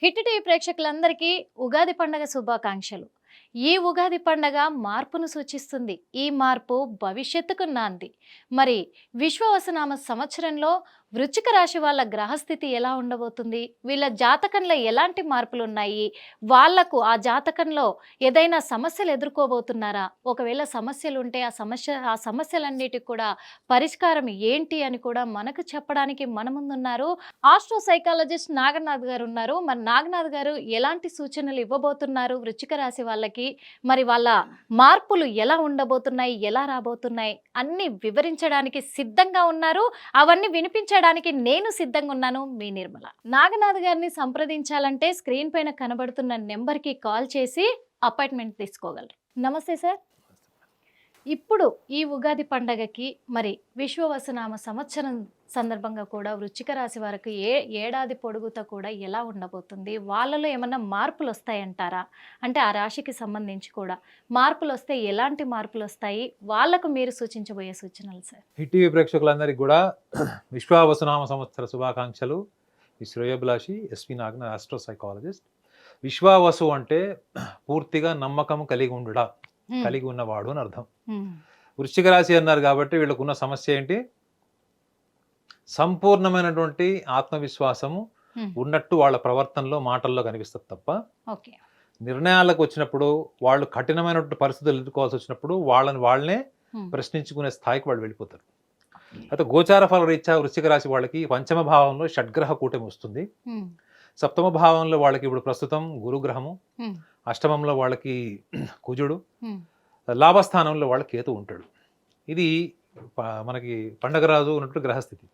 Hit TV ప్రేక్షకులందరికీ ఉగాది పండగ శుభాకాంక్షలు. ఈ ఉగాది పండగ మార్పును సూచిస్తుంది. ఈ మార్పు భవిష్యత్తుకు నాంది. మరి విశ్వవసనామ సంవత్సరంలో వృశ్చిక రాశి వాళ్ళ గ్రహస్థితి ఎలా ఉండబోతుంది? వీళ్ళ జాతకంలో ఎలాంటి మార్పులు ఉన్నాయి? వాళ్లకు ఆ జాతకంలో ఏదైనా సమస్యలు ఎదుర్కోబోతున్నారా? ఒకవేళ సమస్యలు ఉంటే ఆ సమస్యలన్నిటికి కూడా పరిష్కారం ఏంటి అని కూడా మనకు చెప్పడానికి మన ముందున్నారు ఆస్ట్రో సైకాలజిస్ట్ నాగనాథ్ గారు ఉన్నారు. మరి నాగనాథ్ గారు ఎలాంటి సూచనలు ఇవ్వబోతున్నారు వృశ్చిక రాశి వాళ్ళకి? మరి వాళ్ళ మార్పులు ఎలా ఉండబోతున్నాయి, ఎలా రాబోతున్నాయి అన్ని వివరించడానికి సిద్ధంగా ఉన్నారు. అవన్నీ వినిపించడానికి నేను సిద్ధంగా ఉన్నాను, మీ నిర్మల. నాగనాథ్ గారిని సంప్రదించాలంటే స్క్రీన్ పైన కనబడుతున్న నెంబర్కి కాల్ చేసి అపాయింట్మెంట్ తీసుకోగలరు. నమస్తే సార్. ఇప్పుడు ఈ ఉగాది పండగకి మరి విశ్వవసనామ సంవత్సరం సందర్భంగా కూడా వృశ్చిక రాశి వారికి ఏడాది పొడుగుతా కూడా ఎలా ఉండబోతుంది? వాళ్ళలో ఏమన్నా మార్పులు వస్తాయంటారా? అంటే ఆ రాశికి సంబంధించి కూడా మార్పులు వస్తే ఎలాంటి మార్పులు వస్తాయి? వాళ్ళకు మీరు సూచించబోయే సూచనలు సార్. టీవీ ప్రేక్షకులందరికీ కూడా విశ్వవసనామ సంవత్సర శుభాకాంక్షలు. ఈ శ్రేయోభిలాషి ఎస్వి నాగన, ఆస్ట్రో సైకాలజిస్ట్. విశ్వావసు అంటే పూర్తిగా నమ్మకం కలిగి ఉండడా, కలిగి ఉన్నవాడు అని అర్థం. వృశ్చిక రాశి అన్నారు కాబట్టి వీళ్ళకున్న సమస్య ఏంటి? సంపూర్ణమైనటువంటి ఆత్మవిశ్వాసము ఉన్నట్టు వాళ్ళ ప్రవర్తనలో, మాటల్లో కనిపిస్తుంది తప్ప నిర్ణయాలకు వచ్చినప్పుడు, వాళ్ళు కఠినమైనటువంటి పరిస్థితులు ఎదుర్కోవాల్సి వచ్చినప్పుడు వాళ్ళనే ప్రశ్నించుకునే స్థాయికి వాళ్ళు వెళ్ళిపోతారు. అయితే గోచార ఫల రీత్యా వృశ్చిక రాశి వాళ్ళకి పంచమ భావంలో షడ్గ్రహ కూటమి వస్తుంది. సప్తమ భావంలో వాళ్ళకి ఇప్పుడు ప్రస్తుతం గురుగ్రహము, అష్టమంలో వాళ్ళకి కుజుడు, లాభస్థానంలో వాళ్ళ కేతు ఉంటాడు. ఇది మనకి పండగ రాజు ఉన్నట్టు గ్రహస్థితి.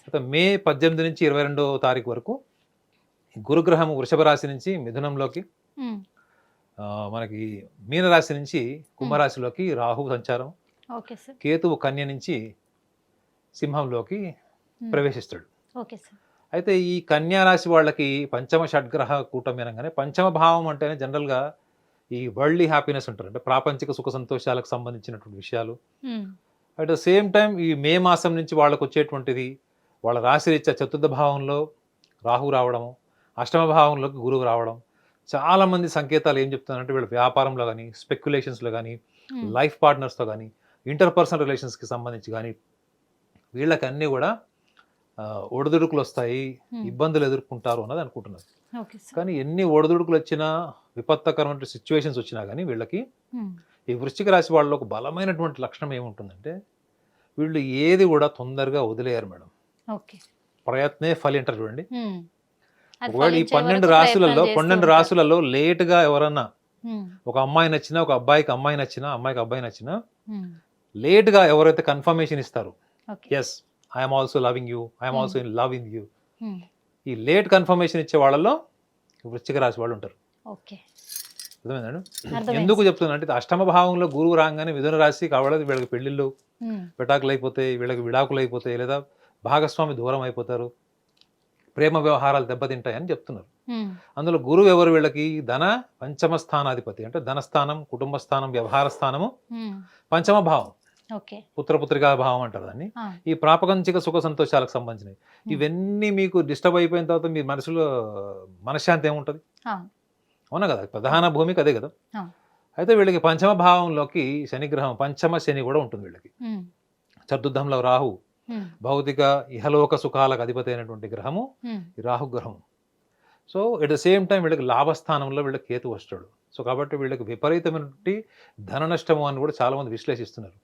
అయితే మే 18 నుంచి 22వ తారీఖు వరకు గురుగ్రహము వృషభ రాశి నుంచి మిథునంలోకి, మనకి మీనరాశి నుంచి కుంభరాశిలోకి రాహు సంచారం, కేతువు కన్య నుంచి సింహంలోకి ప్రవేశిస్తాడు. అయితే ఈ కన్యా రాశి వాళ్ళకి పంచమ షడ్గ్రహ కూటమి అనగానే, పంచమ భావం అంటేనే జనరల్గా ఈ వరల్డ్లీ హ్యాపీనెస్ ఉంటారు, అంటే ప్రాపంచిక సుఖ సంతోషాలకు సంబంధించినటువంటి విషయాలు. అట్ ద సేమ్ టైం ఈ మే మాసం నుంచి వాళ్ళకు వచ్చేటువంటిది, వాళ్ళ రాశి రీత్యా చతుర్థ భావంలో రాహు రావడము, అష్టమ భావంలోకి గురువు రావడం. చాలామంది సంకేతాలు ఏం చెప్తున్నారంటే వీళ్ళ వ్యాపారంలో కానీ, స్పెక్యులేషన్స్లో కానీ, లైఫ్ పార్ట్నర్స్తో కానీ, ఇంటర్పర్సనల్ రిలేషన్స్కి సంబంధించి కానీ వీళ్ళకి అన్నీ కూడా ఒడిదుడుకులు వస్తాయి, ఇబ్బందులు ఎదుర్కొంటారు అన్నది అనుకుంటున్నారు. కానీ ఎన్ని ఒడిదుడుకులు వచ్చినా, విపత్తకరమైన సిచ్యువేషన్స్ వచ్చినా కానీ వీళ్ళకి ఈ వృశ్చిక రాశి వాళ్ళలో ఒక బలమైనటువంటి లక్షణం ఏముంటుందంటే, వీళ్ళు ఏది కూడా తొందరగా వదిలేయారు మేడం. ప్రయత్నే ఫలి అంటారు చూడండి. ఒకవేళ ఈ 12 రాశులలో లేటుగా ఎవరన్నా, ఒక అమ్మాయి నచ్చినా, ఒక అబ్బాయికి అమ్మాయి నచ్చినా, అమ్మాయికి అబ్బాయి నచ్చినా, లేటుగా ఎవరైతే కన్ఫర్మేషన్ ఇస్తారు, yes I'm also loving you, I'm also in love in you, ఈ లేట్ కన్ఫర్మేషన్ ఇచ్చే వాళ్ళలో వృశ్చిక రాశి వాళ్ళు ఉంటారు. అర్థమైందండి? ఎందుకు చెప్తున్నా అంటే, అష్టమ భావంలో గురువు రాగానే మిథున రాశి కాబట్టి వీళ్ళకి పెళ్లిళ్ళు విడాకులు అయిపోతాయి, వీళ్ళకి విడాకులు అయిపోతాయి, లేదా భాగస్వామి దూరం అయిపోతారు, ప్రేమ వ్యవహారాలు దెబ్బతింటాయని చెప్తున్నారు. అందులో గురువు ఎవరు? వీళ్ళకి ధన పంచమ స్థానాధిపతి, అంటే ధనస్థానం, కుటుంబ స్థానం, వ్యవహార స్థానము పంచమ భావం, పుత్రపుత్రికా భావం అంటారు దాన్ని. ఈ ప్రాపంచిక సుఖ సంతోషాలకు సంబంధించినవి ఇవన్నీ మీకు డిస్టర్బ్ అయిపోయిన తర్వాత మీ మనసులో మనశ్శాంతి ఏముంటుంది? అవునా కదా, ప్రధాన భూమికి అదే కదా. అయితే వీళ్ళకి పంచమ భావంలోకి శనిగ్రహం, పంచమ శని కూడా ఉంటుంది వీళ్ళకి. చతుర్థంలో రాహు, భౌతిక ఇహలోక సుఖాలకు అధిపతి అయినటువంటి గ్రహము ఈ రాహు గ్రహం. So at the same time వీళ్ళకి లాభస్థానంలో వీళ్ళకి కేతు వస్తాడు. సో కాబట్టి వీళ్ళకి విపరీతమైనటువంటి ధన నష్టము అని కూడా చాలా మంది విశ్లేషిస్తున్నారు.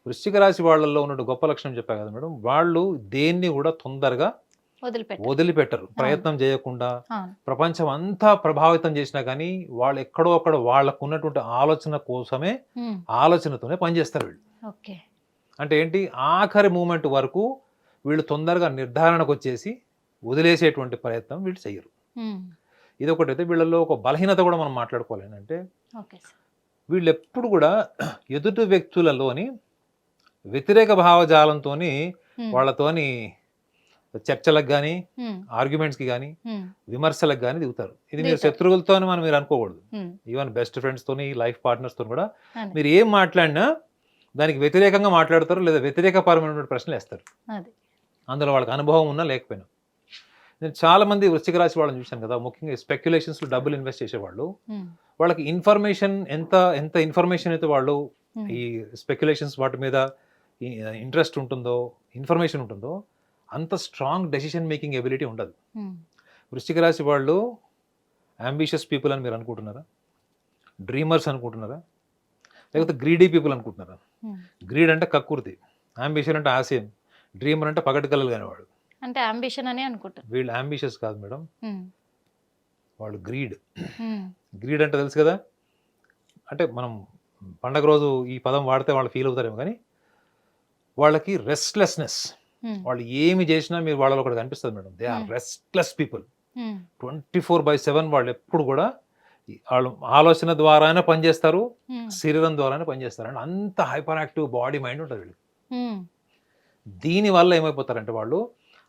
వృశ్చిక రాశి వాళ్ళల్లో ఉన్న గొప్ప లక్షణం చెప్పా కదా మేడం, వాళ్ళు దేన్ని కూడా తొందరగా వదిలిపెట్టరు. ప్రయత్నం చేయకుండా ప్రపంచం అంతా ప్రభావితం చేసినా కానీ వాళ్ళు ఎక్కడో అక్కడ వాళ్ళకు ఉన్నటువంటి ఆలోచన కోసమే, ఆలోచనతోనే పనిచేస్తారు వీళ్ళు. అంటే ఏంటి, ఆఖరి మూమెంట్ వరకు వీళ్ళు తొందరగా నిర్ధారణకు వచ్చేసి వదిలేసేటువంటి ప్రయత్నం వీళ్ళు చెయ్యరు. ఇది ఒకటైతే వీళ్ళలో ఒక బలహీనత కూడా మనం మాట్లాడుకోవాలి. ఏంటంటే వీళ్ళు ఎప్పుడు కూడా ఎదుటి వ్యక్తులలోని వ్యతిరేక భావజాలంతో వాళ్ళతోని చర్చలకు కానీ, ఆర్గ్యుమెంట్స్కి కానీ, విమర్శలకు కానీ దిగుతారు. ఇది మీరు శత్రువులతో మీరు అనుకోకూడదు. ఈవెన్ బెస్ట్ ఫ్రెండ్స్తోని, లైఫ్ పార్ట్నర్స్తో కూడా మీరు ఏం మాట్లాడినా దానికి వ్యతిరేకంగా మాట్లాడతారు, లేదా వ్యతిరేకపరమైనటువంటి ప్రశ్నలు వేస్తారు. అందులో వాళ్ళకి అనుభవం ఉన్నా లేకపోయినా. నేను చాలా మంది వృశ్చిక రాశి వాళ్ళని చూశాను కదా, ముఖ్యంగా స్పెక్యులేషన్స్లో డబ్బులు ఇన్వెస్ట్ చేసేవాళ్ళు. వాళ్ళకి ఇన్ఫర్మేషన్ ఎంత ఎంత ఇన్ఫర్మేషన్ అయితే వాళ్ళు ఈ స్పెక్యులేషన్స్ వాటి మీద ఇంట్రెస్ట్ ఉంటుందో, ఇన్ఫర్మేషన్ ఉంటుందో, అంత స్ట్రాంగ్ డెసిషన్ మేకింగ్ ఎబిలిటీ ఉండదు. వృశ్చిక రాశి వాళ్ళు అంబిషియస్ పీపుల్ అని మీరు అనుకుంటున్నారా? డ్రీమర్స్ అనుకుంటున్నారా? లేకపోతే గ్రీడీ పీపుల్ అనుకుంటున్నారా? గ్రీడ్ అంటే కక్కుర్తి, అంబిషన్ అంటే ఆశయం, డ్రీమర్ అంటే పగటి కలలు కానివాడు. అంటే అంబిషన్ అని అనుకుంటారు. వీళ్ళు అంబిషియస్ కాదు మేడం, వాళ్ళు గ్రీడ్. గ్రీడ్ అంటే తెలుసు కదా, అంటే మనం పండగ రోజు ఈ పదం వాడితే వాళ్ళు ఫీల్ అవుతారేమో, కానీ వాళ్ళకి రెస్ట్లెస్నెస్. వాళ్ళు ఏమి చేసినా మీరు వాళ్ళలో ఒకటి కనిపిస్తుంది madam. They are restless people. 24/7 వాళ్ళు ఎప్పుడు కూడా వాళ్ళు ఆలోచన ద్వారానే పనిచేస్తారు, శరీరం ద్వారానే పనిచేస్తారు. అంటే అంత హైపర్ యాక్టివ్ బాడీ మైండ్ ఉంటుంది వీళ్ళు. దీనివల్ల ఏమైపోతారంటే వాళ్ళు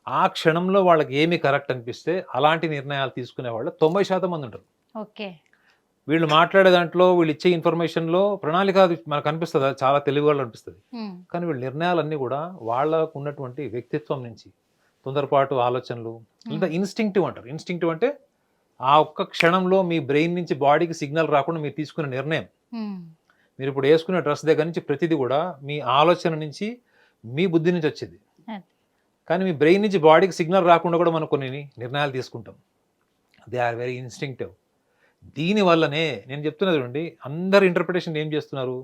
ఆ క్షణంలో వాళ్ళకి ఏమి కరెక్ట్ అనిపిస్తే అలాంటి నిర్ణయాలు తీసుకునే వాళ్ళు 90% మంది ఉంటారు. ఓకే. వీళ్ళు మాట్లాడే దాంట్లో, వీళ్ళు ఇచ్చే ఇన్ఫర్మేషన్లో ప్రణాళిక అది మనకు అనిపిస్తుంది, చాలా తెలివి వాళ్ళు అనిపిస్తుంది. కానీ వీళ్ళ నిర్ణయాలన్నీ కూడా వాళ్ళకు ఉన్నటువంటి వ్యక్తిత్వం నుంచి, తొందరపాటు ఆలోచనలు, లేదా ఇన్స్టింక్టివ్ అంటారు. ఇన్స్టింక్టివ్ అంటే ఆ ఒక్క క్షణంలో మీ బ్రెయిన్ నుంచి బాడీకి సిగ్నల్ రాకుండా మీరు తీసుకునే నిర్ణయం. మీరు ఇప్పుడు వేసుకునే డ్రెస్ దగ్గర నుంచి ప్రతిదీ కూడా మీ ఆలోచన నుంచి, మీ బుద్ధి నుంచి వచ్చేది. కానీ మీ బ్రెయిన్ నుంచి బాడీకి సిగ్నల్ రాకుండా కూడా మనం కొన్ని నిర్ణయాలు తీసుకుంటాం. They are very instinctive. దీనివల్లనే నేను చెప్తున్నది చూడండి, అందరు ఇంటర్ప్రిటేషన్ ఏం చేస్తున్నారు,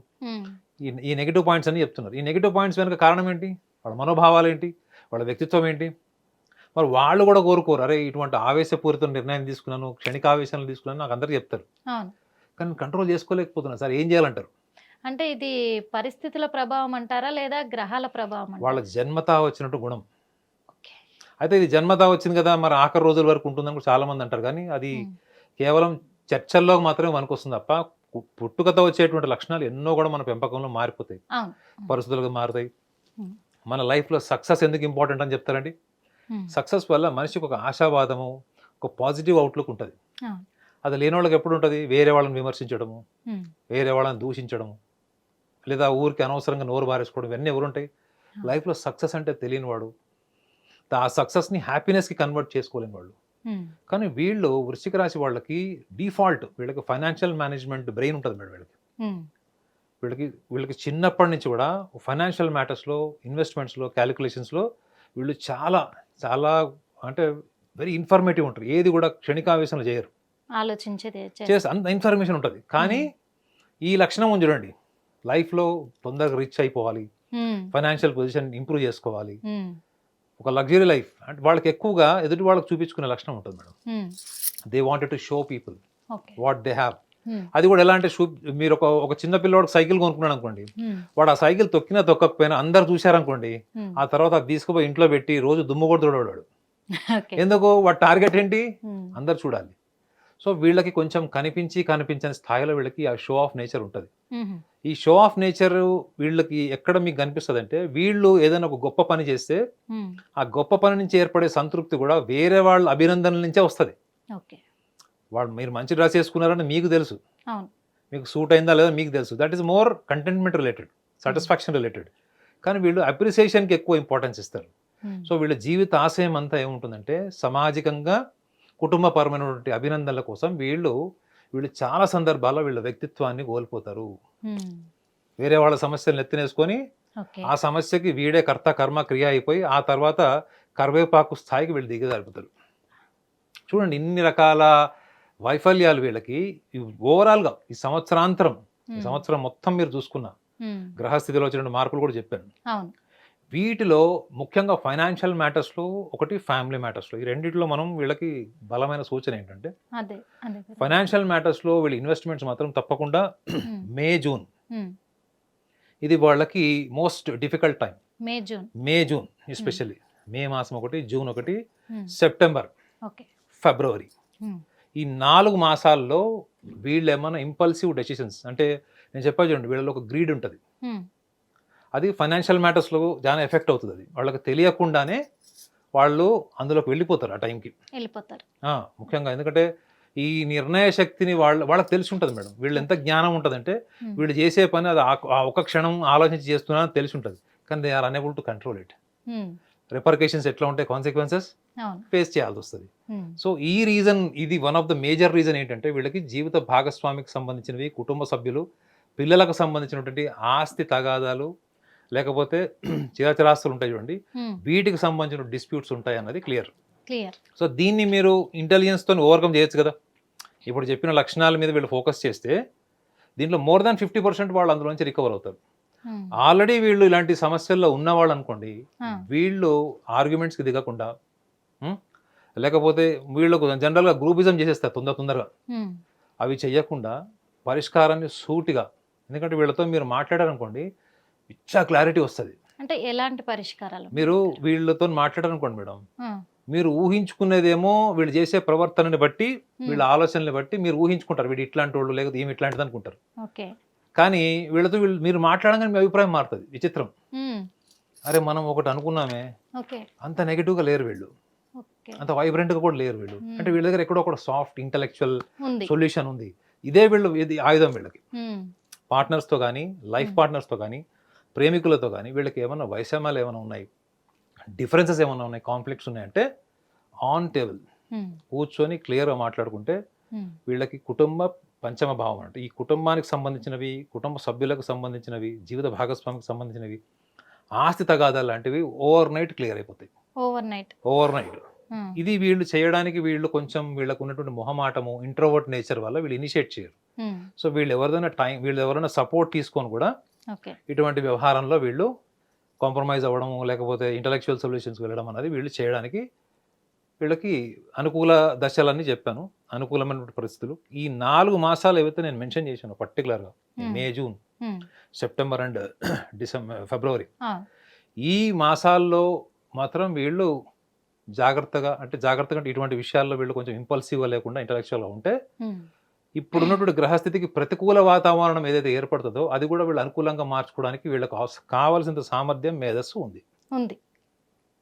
ఈ నెగిటివ్ పాయింట్స్ అని చెప్తున్నారు. ఈ నెగిటివ్ పాయింట్స్ వెనక కారణం ఏంటి? వాళ్ళ మనోభావాలు ఏంటి, వాళ్ళ వ్యక్తిత్వం ఏంటి? మరి వాళ్ళు కూడా కోరుకోరు, అరే ఇటువంటి ఆవేశపూరిత నిర్ణయం తీసుకున్నాను, క్షణిక ఆవేశాలు తీసుకున్నాను, నాకు అందరు చెప్తారు. కానీ కంట్రోల్ చేసుకోలేకపోతున్నారు సార్, ఏం చేయాలంటారు? అంటే ఇది పరిస్థితుల ప్రభావం అంటారా, లేదా గ్రహాల ప్రభావం? వాళ్ళ జన్మతా వచ్చినట్టు గుణం. అయితే ఇది జన్మతా వచ్చింది కదా, మరి ఆఖరి రోజుల వరకు ఉంటుందని కూడా చాలా మంది అంటారు. కానీ అది కేవలం చర్చల్లో మాత్రమే మనకు వస్తుంది తప్ప, పుట్టుకతో వచ్చేటువంటి లక్షణాలు ఎన్నో కూడా మన పెంపకంలో మారిపోతాయి, పరిస్థితులుగా మారుతాయి. మన లైఫ్లో సక్సెస్ ఎందుకు ఇంపార్టెంట్ అని చెప్తారండి? సక్సెస్ వల్ల మనిషికి ఒక ఆశావాదము, ఒక పాజిటివ్ అవుట్లుక్ ఉంటుంది. అది లేని వాళ్ళకి ఎప్పుడు ఉంటుంది? వేరే వాళ్ళని విమర్శించడము, వేరే వాళ్ళని దూషించడము, లేదా ఊరికి అనవసరంగా నోరు బారేసుకోవడం, ఇవన్నీ ఎవరుంటాయి? లైఫ్లో సక్సెస్ అంటే తెలియని వాడు, ఆ సక్సెస్ని హ్యాపీనెస్కి కన్వర్ట్ చేసుకోలేని వాళ్ళు. కానీ వీళ్ళు వృశ్చిక రాశి వాళ్ళకి డిఫాల్ట్, వీళ్ళకి ఫైనాన్షియల్ మేనేజ్మెంట్ బ్రెయిన్ ఉంటుంది మేడం. వీళ్ళకి చిన్నప్పటి నుంచి కూడా ఫైనాన్షియల్ మ్యాటర్స్లో, ఇన్వెస్ట్మెంట్స్లో, క్యాలిక్యులేషన్స్లో వీళ్ళు చాలా చాలా అంటే వెరీ ఇన్ఫర్మేటివ్ ఉంటారు. ఏది కూడా క్షణికావేశంలో చేయరు, చేసి అంత ఇన్ఫర్మేషన్ ఉంటుంది. కానీ ఈ లక్షణం ఉంది చూడండి, లైఫ్లో తొందరగా రిచ్ అయిపోవాలి, ఫైనాన్షియల్ పొజిషన్ ఇంప్రూవ్ చేసుకోవాలి, ఒక లగ్జరీ లైఫ్, అంటే వాళ్ళకి ఎక్కువగా ఎదుటి వాళ్ళకి చూపించుకునే లక్షణం ఉంటుంది madam. They wanted to show people what they have. అది కూడా ఎలా అంటే, మీరు ఒక చిన్న పిల్లవాడికి సైకిల్ కొనుక్కున్నాడు అనుకోండి, వాడు ఆ సైకిల్ తొక్కినా తొక్కకపోయినా అందరు చూశారనుకోండి, ఆ తర్వాత అది తీసుకుపోయి ఇంట్లో పెట్టి రోజు దుమ్ము కూడా తోడేవాడు. ఎందుకు? వాడు టార్గెట్ ఏంటి? అందరు చూడాలి. సో వీళ్ళకి కొంచెం కనిపించని స్థాయిలో వీళ్ళకి ఆ షో ఆఫ్ నేచర్ ఉంటుంది. ఈ షో ఆఫ్ నేచర్ వీళ్ళకి ఎక్కడ మీకు కనిపిస్తుంది అంటే, వీళ్ళు ఏదైనా ఒక గొప్ప పని చేస్తే ఆ గొప్ప పని నుంచి ఏర్పడే సంతృప్తి కూడా వేరే వాళ్ళ అభినందనల నుంచే వస్తుంది. వాళ్ళు మీరు మంచి డ్రెస్ వేసుకున్నారని మీకు తెలుసు, మీకు సూట్ అయిందా లేదా మీకు తెలుసు. That is more contentment related, satisfaction related. కానీ వీళ్ళు అప్రిసియేషన్కి ఎక్కువ ఇంపార్టెన్స్ ఇస్తారు. సో వీళ్ళ జీవిత ఆశయం అంతా ఏముంటుందంటే, సామాజికంగా కుటుంబపరమైనటువంటి అభినందనల కోసం వీళ్ళు చాలా సందర్భాల్లో వీళ్ళ వ్యక్తిత్వాన్ని కోల్పోతారు. వేరే వాళ్ళ సమస్యలను ఎత్తినేసుకొని ఆ సమస్యకి వీడే కర్త కర్మ క్రియ అయిపోయి ఆ తర్వాత కరివేపాకు స్థాయికి వీళ్ళు దిగజారిపోతారు. చూడండి ఇన్ని రకాల వైఫల్యాలు వీళ్ళకి. ఓవరాల్గా ఈ సంవత్సరం మొత్తం మీరు చూసుకున్న గ్రహస్థితిలో వచ్చిన మార్పులు కూడా చెప్పాను. వీటిలో ముఖ్యంగా ఫైనాన్షియల్ మ్యాటర్స్లో ఒకటి, ఫ్యామిలీ మ్యాటర్స్లో, ఈ రెండిట్లో మనం వీళ్ళకి బలమైన సూచన ఏంటంటే, ఫైనాన్షియల్ మ్యాటర్స్లో వీళ్ళ ఇన్వెస్ట్మెంట్స్ మాత్రం తప్పకుండా మే జూన్ ఇది వాళ్ళకి most difficult time. May June especially May మాసం ఒకటి, జూన్ ఒకటి, సెప్టెంబర్, ఫిబ్రవరి, ఈ 4 మాసాల్లో వీళ్ళు ఏమైనా ఇంపల్సివ్ డెసిషన్స్, అంటే నేను చెప్పాను చూడండి, వీళ్ళలో ఒక గ్రీడ్ ఉంటుంది, అది ఫైనాన్షియల్ మ్యాటర్స్లో చాలా ఎఫెక్ట్ అవుతుంది. అది వాళ్ళకి తెలియకుండానే వాళ్ళు అందులోకి వెళ్ళిపోతారు, ఆ టైంకి వెళ్ళిపోతారు ముఖ్యంగా. ఎందుకంటే ఈ నిర్ణయ శక్తిని వాళ్ళకి తెలిసి ఉంటుంది మేడం. వీళ్ళు ఎంత జ్ఞానం ఉంటుందంటే, వీళ్ళు చేసే పని అది ఆ ఒక క్షణం ఆలోచించి చేస్తున్నారని తెలిసి ఉంటుంది, కానీ they are unable to control it. Repercussions ఎట్లా ఉంటాయి, కాన్సిక్వెన్సెస్ అవును. ఫేస్ చేయాల్సి వస్తుంది. ఉమ్, సో ఈ రీజన్, ఇది one of the major reason ఏంటంటే వీళ్ళకి జీవిత భాగస్వామికి సంబంధించినవి, కుటుంబ సభ్యులు, పిల్లలకు సంబంధించినటువంటి ఆస్తి తగాదాలు, లేకపోతే చిరాస్తులు ఉంటాయి చూడండి, ఉమ్, వీటికి సంబంధించిన డిస్ప్యూట్స్ ఉంటాయి అన్నది క్లియర్. క్లియర్. సో దీన్ని మీరు ఇంటెలిజెన్స్తో ఓవర్కమ్ చేయొచ్చు కదా. ఇప్పుడు చెప్పిన లక్షణాల మీద వీళ్ళు ఫోకస్ చేస్తే దీంట్లో మోర్ దాన్ 50% వాళ్ళు అందులో నుంచి రికవర్ అవుతారు. ఉమ్, ఆల్రెడీ వీళ్ళు ఇలాంటి సమస్యల్లో ఉన్నవాళ్ళు అనుకోండి, ఆ, వీళ్ళు ఆర్గ్యుమెంట్స్కి దిగకుండా, ఉమ్, లేకపోతే వీళ్ళకు జనరల్గా గ్రూపిజం చేసేస్తారు తొందరగా. ఉమ్, అవి చెయ్యకుండా పరిష్కారాన్ని సూటిగా, ఎందుకంటే వీళ్ళతో మీరు మాట్లాడారనుకోండి ఇచ్చా క్లారిటీ వస్తుంది. అంటే ఎలాంటి పరిష్కారాలు? మీరు వీళ్ళతో మాట్లాడారనుకోండి మేడం, ఆ, మీరు ఊహించుకునేదేమో వీళ్ళు చేసే ప్రవర్తనని బట్టి, ఉమ్, వీళ్ళ ఆలోచనని బట్టి మీరు ఊహించుకుంటారు వీడు ఇట్లాంటి వాళ్ళు, లేకపోతే ఏమి ఇట్లాంటిది అనుకుంటారు. ఓకే. కానీ వీళ్ళు మీరు మాట్లాడగానే మీ అభిప్రాయం మారుతుంది. విచిత్రం. ఉమ్, అరే మనం ఒకటి అనుకున్నామే, ఓకే. అంత నెగిటివ్గా లేరు వీళ్ళు, ఓకే. అంత వైబ్రెంట్గా కూడా లేరు వీళ్ళు. అంటే వీళ్ళ దగ్గర ఎక్కడో ఒక సాఫ్ట్ ఇంటలెక్చువల్ ఉంది. సొల్యూషన్ ఉంది. ఇదే వీళ్ళు, ఇది ఆయుధం వీళ్ళకి. ఉమ్, పార్ట్నర్స్తో కానీ, లైఫ్ పార్ట్నర్స్తో కానీ, ప్రేమికులతో కానీ వీళ్ళకి ఏమన్నా వైషమ్యాలు ఏమైనా ఉన్నాయి, డిఫరెన్సెస్ ఏమైనా ఉన్నాయి, కాన్ఫ్లిక్ట్స్ ఉన్నాయంటే ఆన్ టేబుల్ ఉమ్, కూర్చొని క్లియర్గా మాట్లాడుకుంటే ఉమ్, వీళ్ళకి కుటుంబ పంచమ భావం అంటే ఈ కుటుంబానికి సంబంధించినవి, కుటుంబ సభ్యులకు సంబంధించినవి, జీవిత భాగస్వామికి సంబంధించినవి, ఆస్తి తగాదాలు లాంటివి ఓవర్ నైట్ క్లియర్ అయిపోతాయి. Overnight. Overnight. Um, ఇది వీళ్ళు చేయడానికి వీళ్ళు కొంచెం వీళ్ళకు ఉన్నటువంటి మొహమాటము, ఇంట్రోవర్ట్ నేచర్ వల్ల వీళ్ళు ఇనిషియేట్ చేయరు. ఉమ్, సో వీళ్ళు ఎవరైనా సపోర్ట్ తీసుకొని కూడా ఓకే. ఇటువంటి వ్యవహారంలో వీళ్ళు కాంప్రమైజ్ అవ్వడం, లేకపోతే ఇంటలెక్చువల్ సొల్యూషన్స్ వెళ్ళడం అనేది వీళ్ళు చేయడానికి వీళ్ళకి అనుకూల దశలన్నీ చెప్పాను, అనుకూలమైనటువంటి పరిస్థితులు. ఈ 4 మాసాలు ఏవైతే నేను మెన్షన్ చేశాను పర్టికులర్గా, May, June, um, September and February, ఆ, ఈ మాసాల్లో మాత్రం వీళ్ళు జాగ్రత్తగా అంటే ఇటువంటి విషయాల్లో వీళ్ళు కొంచెం ఇంపల్సివ్గా లేకుండా ఇంటలెక్చువల్గా ఉంటే ఉమ్, ఇప్పుడున్నటువంటి గ్రహస్థితికి ప్రతికూల వాతావరణం ఏదైతే ఏర్పడుతుందో అది కూడా వీళ్ళు అనుకూలంగా మార్చుకోవడానికి వీళ్ళకి కావాల్సినంత సామర్థ్యం, మేధస్సు ఉంది. ఉంది.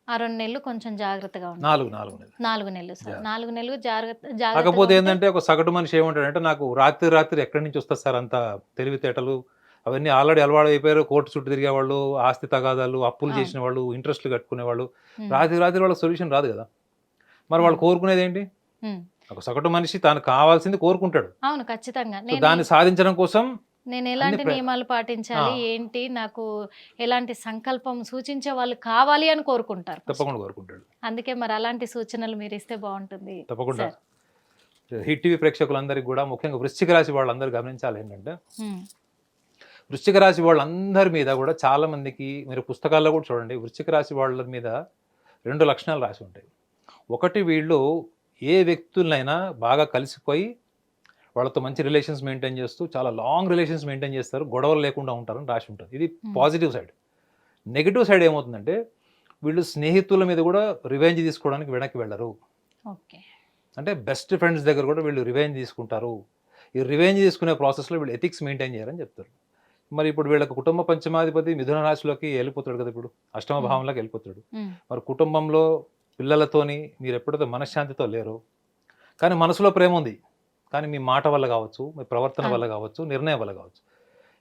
ఆ 2 నెలలు కొంచెం జాగ్రత్తగా ఉంది. 4 నెలలు. 4 నెలలు సార్. Yeah. 4 నెలలు కాకపోతే జాగ్రత్త. ఏంటంటే ఒక సగటు మనిషి ఏమంటాడంటే నాకు రాత్రి ఎక్కడి నుంచి వస్తుంది సార్ అంత తెలివితేటలు, అవన్నీ ఆల్రెడీ అలవాటు అయిపోయారు, కోర్టు చుట్టూ తిరిగేవాళ్ళు, ఆస్తి తగాదాలు, అప్పులు ఆ. చేసిన వాళ్ళు, ఇంట్రెస్ట్లు కట్టుకునేవాళ్ళు, రాత్రి వాళ్ళకి సొల్యూషన్ రాదు కదా. మరి వాళ్ళు కోరుకునేది ఏంటి? ఒక సగటు మనిషి తాను కావాల్సింది కోరుకుంటాడు. అవును, ఖచ్చితంగా. సో దాన్ని సాధించడం కోసం నేను ఎలాంటి నియమాలు పాటించాలి, ఏంటి, నాకు ఎలాంటి సంకల్పం సూచించే వాళ్ళు కావాలి అని కోరుకుంటారు. తప్పకుండా కోరుకుంటాడు. అందుకే మరి అలాంటి సూచనలు మీరు ఇస్తే బాగుంటుంది. తప్పకుండా. సార్. హిట్ టీవీ ప్రేక్షకులందరికీ కూడా, ముఖ్యంగా వృశ్చిక రాశి వాళ్ళందరూ గమనించాలి ఏంటంటే, ఉమ్, వృశ్చిక రాశి వాళ్ళందరి మీద కూడా చాలా మందికి మీరు పుస్తకాల్లో కూడా చూడండి, వృశ్చిక రాశి వాళ్ళ మీద 2 లక్షణాలు రాసి ఉంటాయి. ఒకటి, వీళ్ళు ఏ వ్యక్తులైనా బాగా కలిసిపోయి వాళ్ళతో మంచి రిలేషన్స్ మెయింటైన్ చేస్తూ చాలా లాంగ్ రిలేషన్స్ మెయింటైన్ చేస్తారు, గొడవలు లేకుండా ఉంటారని రాసి ఉంటుంది. ఇది పాజిటివ్ సైడ్. నెగిటివ్ సైడ్ ఏమవుతుందంటే వీళ్ళు స్నేహితుల మీద కూడా రివెంజ్ తీసుకోవడానికి వెనక్కి వెళ్ళరు. ఓకే. అంటే బెస్ట్ ఫ్రెండ్స్ దగ్గర కూడా వీళ్ళు రివెంజ్ తీసుకుంటారు. ఈ రివెంజ్ తీసుకునే ప్రాసెస్లో వీళ్ళు ఎథిక్స్ మెయింటైన్ చేయాలని చెప్తారు. మరి ఇప్పుడు వీళ్ళకి కుటుంబ పంచమాధిపతి మిథున రాశిలోకి వెళ్ళిపోతాడు కదా, ఇప్పుడు అష్టమ భావంలోకి వెళ్ళిపోతాడు. ఉమ్, మరి కుటుంబంలో పిల్లలతోని మీరు ఎప్పుడైతే మనశ్శాంతితో లేరు, కానీ మనసులో ప్రేమ ఉంది, కానీ మీ మాట వల్ల కావచ్చు, మీ ప్రవర్తన వల్ల కావచ్చు, నిర్ణయం వల్ల కావచ్చు.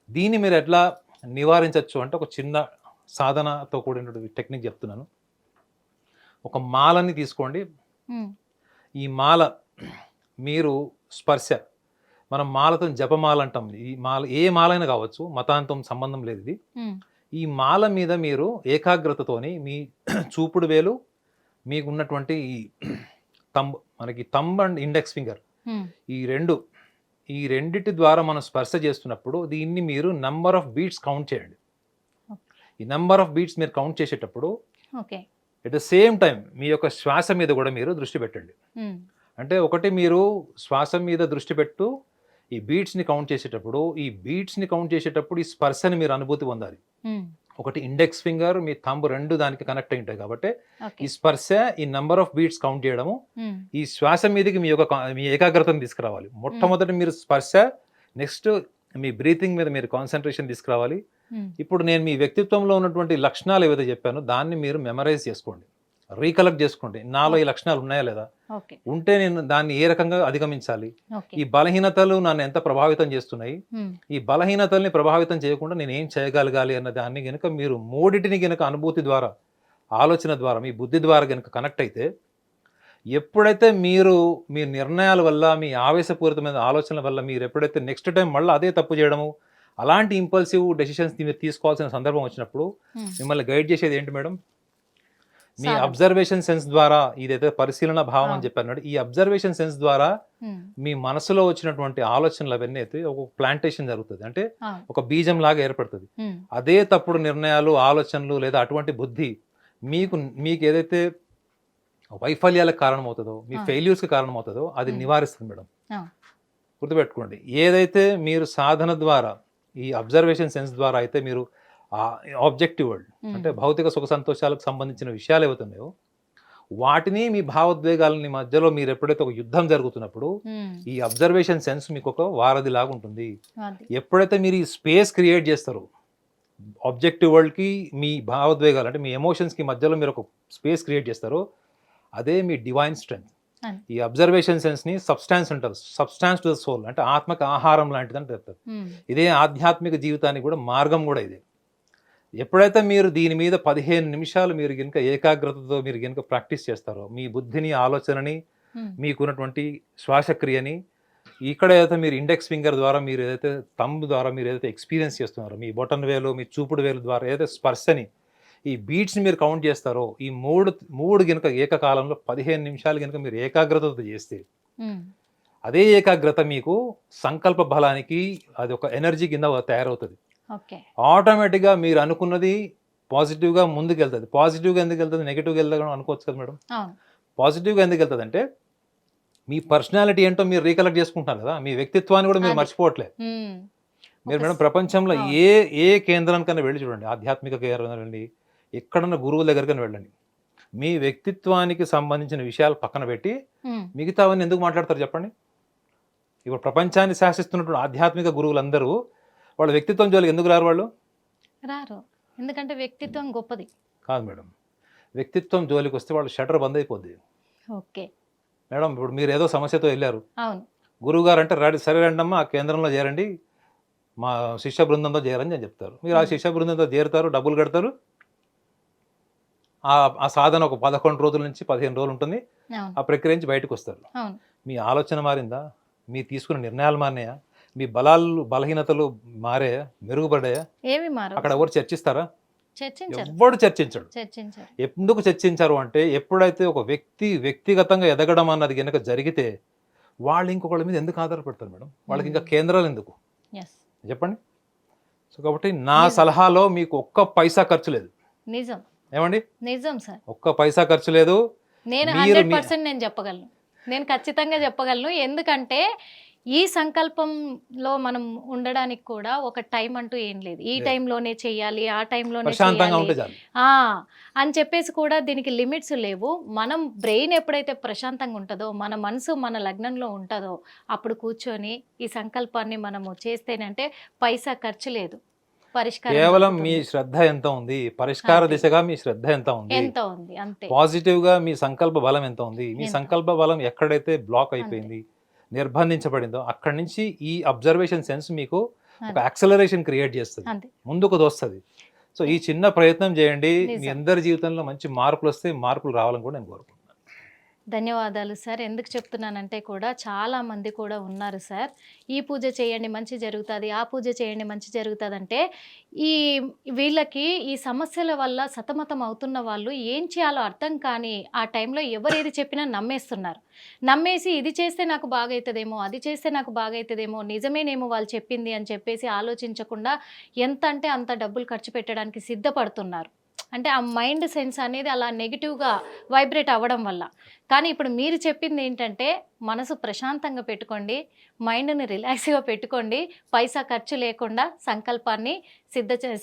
దీన్ని మీరు ఎట్లా నివారించవచ్చు అంటే ఒక చిన్న సాధనతో కూడిన టెక్నిక్ చెప్తున్నాను. ఒక మాలని తీసుకోండి. ఉమ్, ఈ మాల మీరు స్పర్శ, మనం మాలతో జపమాల అంటాం. ఈ మాల ఏ మాలైనా కావచ్చు, మతాంతం సంబంధం లేదు ఇది. ఉమ్, ఈ మాల మీద మీరు ఏకాగ్రతతోని మీ చూపుడు వేలు, మీకు ఉన్నటువంటి ఈ మనకి థంబ్ అండ్ ఇండెక్స్ ఫింగర్, ఉమ్, ఈ రెండిటి ద్వారా మనం స్పర్శ చేస్తున్నప్పుడు దీన్ని మీరు నంబర్ ఆఫ్ బీట్స్ కౌంట్ చేయండి. ఈ నంబర్ ఆఫ్ బీట్స్ మీరు కౌంట్ చేసేటప్పుడు okay. At the same time మీ యొక్క శ్వాస మీద కూడా మీరు దృష్టి పెట్టండి. ఉమ్, అంటే ఒకటి, మీరు శ్వాస మీద దృష్టి పెట్టు ఈ బీట్స్ని కౌంట్ చేసేటప్పుడు, ఈ స్పర్శని మీరు అనుభూతి పొందాలి. ఉమ్, ఒకటి ఇండెక్స్ ఫింగర్, మీ థంబ్ 2 దానికి కనెక్ట్ అయి ఉంటాయి కాబట్టి ఓకే. ఈ స్పర్శ, ఈ నంబర్ ఆఫ్ బీట్స్ కౌంట్ చేయడము, ఉమ్, ఈ శ్వాస మీదకి మీ ఏకాగ్రతను తీసుకురావాలి. మొట్టమొదటి మీరు స్పర్శ, నెక్స్ట్ మీ బ్రీతింగ్ మీద మీరు కాన్సన్ట్రేషన్ తీసుకురావాలి. ఉమ్, ఇప్పుడు నేను మీ వ్యక్తిత్వంలో ఉన్నటువంటి లక్షణాలు ఏవైతే చెప్పానో దాన్ని మీరు మెమరైజ్ చేసుకోండి, రీకలెక్ట్ చేసుకోండి. నాలో ఈ లక్షణాలు ఉన్నాయా లేదా, ఓకే. ఉంటే నేను దాన్ని ఏ రకంగా అధిగమించాలి, ఓకే. ఈ బలహీనతలు నన్ను ఎంత ప్రభావితం చేస్తున్నాయి, ఉమ్, ఈ బలహీనతల్ని ప్రభావితం చేయకుండా నేను ఏం చేయగలగాలి అన్న దాన్ని గనుక మీరు మూడిటిని గనుక అనుభూతి ద్వారా ఆలోచన ద్వారా మీ బుద్ధి ద్వారా కనుక కనెక్ట్ అయితే ఎప్పుడైతే మీరు మీ నిర్ణయాల వల్ల మీ ఆవేశపూరితమైన ఆలోచనల వల్ల మీరు ఎప్పుడైతే నెక్స్ట్ టైం మళ్ళీ అదే తప్పు చేయడము అలాంటి ఇంపల్సివ్ డెసిషన్స్ మీరు తీసుకోవాల్సిన సందర్భం వచ్చినప్పుడు మిమ్మల్ని గైడ్ చేసేది ఏంటి మేడం? మీ సాధన. అబ్జర్వేషన్ సెన్స్ ద్వారా, ఇదైతే పరిశీలన భావం అని చెప్పాను, ఈ అబ్జర్వేషన్ సెన్స్ ద్వారా మీ మనసులో వచ్చినటువంటి ఆలోచనలు అవన్నీ అయితే ఒక ప్లాంటేషన్ జరుగుతుంది, అంటే ఒక బీజం లాగా ఏర్పడుతుంది. అదే తప్పుడు నిర్ణయాలు ఆలోచనలు లేదా అటువంటి బుద్ధి మీకు ఏదైతే వైఫల్యాలకు కారణమవుతుందో మీ ఫెయిల్యూర్స్కి కారణమవుతుందో అది నివారిస్తుంది మేడం. గుర్తుపెట్టుకోండి, ఏదైతే మీరు సాధన ద్వారా ఈ అబ్జర్వేషన్ సెన్స్ ద్వారా అయితే మీరు ఆబ్జెక్టివ్ వరల్డ్ అంటే భౌతిక సుఖ సంతోషాలకు సంబంధించిన విషయాలు ఏవైతున్నాయో వాటిని మీ భావోద్వేగాలని మధ్యలో మీరు ఎప్పుడైతే ఒక యుద్ధం జరుగుతున్నప్పుడు ఈ అబ్జర్వేషన్ సెన్స్ మీకు ఒక వారధి లాగా ఉంటుంది. ఎప్పుడైతే మీరు ఈ స్పేస్ క్రియేట్ చేస్తారో ఆబ్జెక్టివ్ వరల్డ్కి మీ భావోద్వేగాలు అంటే మీ ఎమోషన్స్కి మధ్యలో మీరు ఒక స్పేస్ క్రియేట్ చేస్తారో అదే మీ డివైన్ స్ట్రెంగ్త్. ఈ అబ్జర్వేషన్ సెన్స్ని సబ్స్టాన్స్ అంటారు, సబ్స్టాన్స్ టు ద సోల్, అంటే ఆత్మక ఆహారం లాంటిది అని చెప్తారు. ఇదే ఆధ్యాత్మిక జీవితానికి కూడా మార్గం కూడా ఇదే. ఎప్పుడైతే మీరు దీని మీద 15 నిమిషాలు మీరు కనుక ఏకాగ్రతతో మీరు కనుక ప్రాక్టీస్ చేస్తారో మీ బుద్ధిని ఆలోచనని మీకున్నటువంటి శ్వాసక్రియని ఇక్కడ ఏదైతే మీరు ఇండెక్స్ ఫింగర్ ద్వారా మీరు ఏదైతే థంబ్ ద్వారా మీరు ఏదైతే ఎక్స్పీరియన్స్ చేస్తున్నారో మీ బొటన్ వేలు మీ చూపుడు వేలు ద్వారా ఏదైతే స్పర్శని ఈ బీట్స్ని మీరు కౌంట్ చేస్తారో ఈ మూడు కనుక ఏకకాలంలో 15 నిమిషాలు కనుక మీరు ఏకాగ్రతతో చేస్తే అదే ఏకాగ్రత మీకు సంకల్ప బలానికి అది ఒక ఎనర్జీ కింద తయారవుతుంది. ఆటోమేటిక్గా మీరు అనుకున్నది పాజిటివ్గా ముందుకు వెళ్తుంది. పాజిటివ్గా ఎందుకు వెళ్తుంది, నెగిటివ్గా వెళ్తుంది అనుకోవచ్చు కదా మేడం. పాజిటివ్గా ఎందుకు వెళ్తుంది అంటే మీ పర్సనాలిటీ ఏంటో మీరు రీకలెక్ట్ చేసుకుంటున్నారు కదా, మీ వ్యక్తిత్వాన్ని కూడా మీరు మర్చిపోవట్లేదు. మీరు మేడం ప్రపంచంలో ఏ కేంద్రానికైనా వెళ్ళి చూడండి, ఆధ్యాత్మిక కేంద్రం వెళ్ళండి, ఎక్కడన్నా గురువుల దగ్గరికి వెళ్ళండి, మీ వ్యక్తిత్వానికి సంబంధించిన విషయాలు పక్కన పెట్టి మిగతావన్నీ ఎందుకు మాట్లాడతారు చెప్పండి. ఇప్పుడు ప్రపంచాన్ని శాసిస్తున్నటువంటి ఆధ్యాత్మిక గురువులందరూ వాళ్ళ వ్యక్తిత్వం జోలికి ఎందుకు రారు? వాళ్ళు రారు, ఎందుకంటే వ్యక్తిత్వం గొప్పది కాదు మేడం. వ్యక్తిత్వం జోలికి వస్తే వాళ్ళు షటర్ బంద్ అయిపోద్ది. ఓకే మేడం, ఇప్పుడు మీరు ఏదో సమస్యతో వెళ్ళారు, అవును, గురువు గారు అంటే సరే రండమ్మా ఆ కేంద్రంలో చేరండి, మా శిష్య బృందంతో చేరని నేను చెప్తారు. మీరు ఆ శిష్య బృందంతో చేరుతారు, డబ్బులు కడతారు, ఆ సాధన ఒక 11 రోజుల నుంచి 15 రోజులు ఉంటుంది, ఆ ప్రక్రియ నుంచి బయటకు వస్తారు. మీ ఆలోచన మారిందా, మీ తీసుకున్న నిర్ణయాలు మారినాయా, మీ బలాలు బలహీనతలు మారాయా, మెరుగుపడ్డాయా? ఏమి మారు. అక్కడ ఎవరు చర్చిస్తారా? ఎవరు చర్చించడు. ఎందుకు చర్చించారు అంటే ఎప్పుడైతే ఒక వ్యక్తిగతంగా ఎదగడం అన్నది కనుక జరిగితే వాళ్ళు ఇంకొకళ్ళ మీద ఎందుకు ఆధారపడతారు మేడం? వాళ్ళకి ఇంకా కేంద్రాలు ఎందుకు చెప్పండి. సో కాబట్టి నా సలహాలో మీకు ఒక్క పైసా ఖర్చు లేదు. నిజం ఏమండి? నిజం సార్, ఒక్క పైసా ఖర్చు లేదు. నేను 100% నేను చెప్పగలను, నేను ఖచ్చితంగా చెప్పగలను. ఎందుకంటే ఈ సంకల్పంలో మనం ఉండడానికి కూడా ఒక టైం అంటూ ఏం లేదు. ఈ టైంలోనే చెయ్యాలి, ఆ టైంలోనే చేయాలి అని చెప్పేసి కూడా దీనికి లిమిట్స్ లేవు. మనం బ్రెయిన్ ఎప్పుడైతే ప్రశాంతంగా ఉంటుందో, మన మనసు మన లగ్నంలో ఉంటుందో అప్పుడు కూర్చొని ఈ సంకల్పాన్ని మనము చేస్తేనంటే పైసా ఖర్చు లేదు, పరిష్కారం కేవలం మీ శ్రద్ధ ఎంత ఉంది, పరిష్కార దిశగా మీ శ్రద్ధ ఎంత ఉంది, అంతే. పాజిటివ్ గా మీ సంకల్ప బలం ఎంత ఉంది, మీ సంకల్ప బలం ఎక్కడైతే బ్లాక్ అయిపోయింది, నిర్బంధించబడిందో అక్కడి నుంచి ఈ అబ్జర్వేషన్ సెన్స్ మీకు ఒక యాక్సలరేషన్ క్రియేట్ చేస్తుంది, ముందుకు దోస్తుంది. సో ఈ చిన్న ప్రయత్నం చేయండి, మీ అందరి జీవితంలో మంచి మార్పులు వస్తే మార్పులు రావాలని కూడా నేను కోరుకుంటున్నాను. ధన్యవాదాలు సార్. ఎందుకు చెప్తున్నానంటే కూడా చాలామంది కూడా ఉన్నారు సార్, ఈ పూజ చేయండి మంచి జరుగుతుంది, ఆ పూజ చేయండి మంచి జరుగుతుంది అంటే వీళ్ళకి ఈ సమస్యల వల్ల సతమతం అవుతున్న వాళ్ళు ఏం చేయాలో అర్థం కానీ ఆ టైంలో ఎవరు ఏది చెప్పినా నమ్మేస్తున్నారు. నమ్మేసి ఇది చేస్తే నాకు బాగవుతుందేమో, అది చేస్తే నాకు బాగవుతుందేమో, నిజమేనేమో వాళ్ళు చెప్పింది అని చెప్పేసి ఆలోచించకుండా ఎంత అంటే అంత డబ్బులు ఖర్చు పెట్టడానికి సిద్ధపడుతున్నారు. అంటే ఆ మైండ్ సెన్స్ అనేది అలా నెగిటివ్గా వైబ్రేట్ అవ్వడం వల్ల. కానీ ఇప్పుడు మీరు చెప్పింది ఏంటంటే మనసు ప్రశాంతంగా పెట్టుకోండి, మైండ్ని రిలాక్స్గా పెట్టుకోండి, పైసా ఖర్చు లేకుండా సంకల్పాన్ని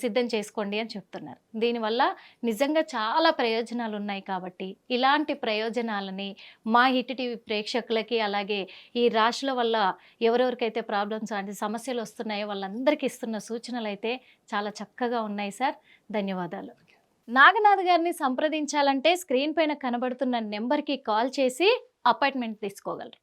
సిద్ధం చేసుకోండి అని చెప్తున్నారు. దీనివల్ల నిజంగా చాలా ప్రయోజనాలు ఉన్నాయి. కాబట్టి ఇలాంటి ప్రయోజనాలని మా హిట్ టీవీ ప్రేక్షకులకి అలాగే ఈ రాశుల వల్ల ఎవరెవరికైతే ప్రాబ్లమ్స్ అంటే సమస్యలు వస్తున్నాయో వాళ్ళందరికీ ఇస్తున్న సూచనలు అయితే చాలా చక్కగా ఉన్నాయి సార్. ధన్యవాదాలు. నాగనాథ్ గారిని సంప్రదించాలంటే స్క్రీన్ పైన కనబడుతున్న నెంబర్కి కాల్ చేసి అపాయింట్మెంట్ తీసుకోగలరు.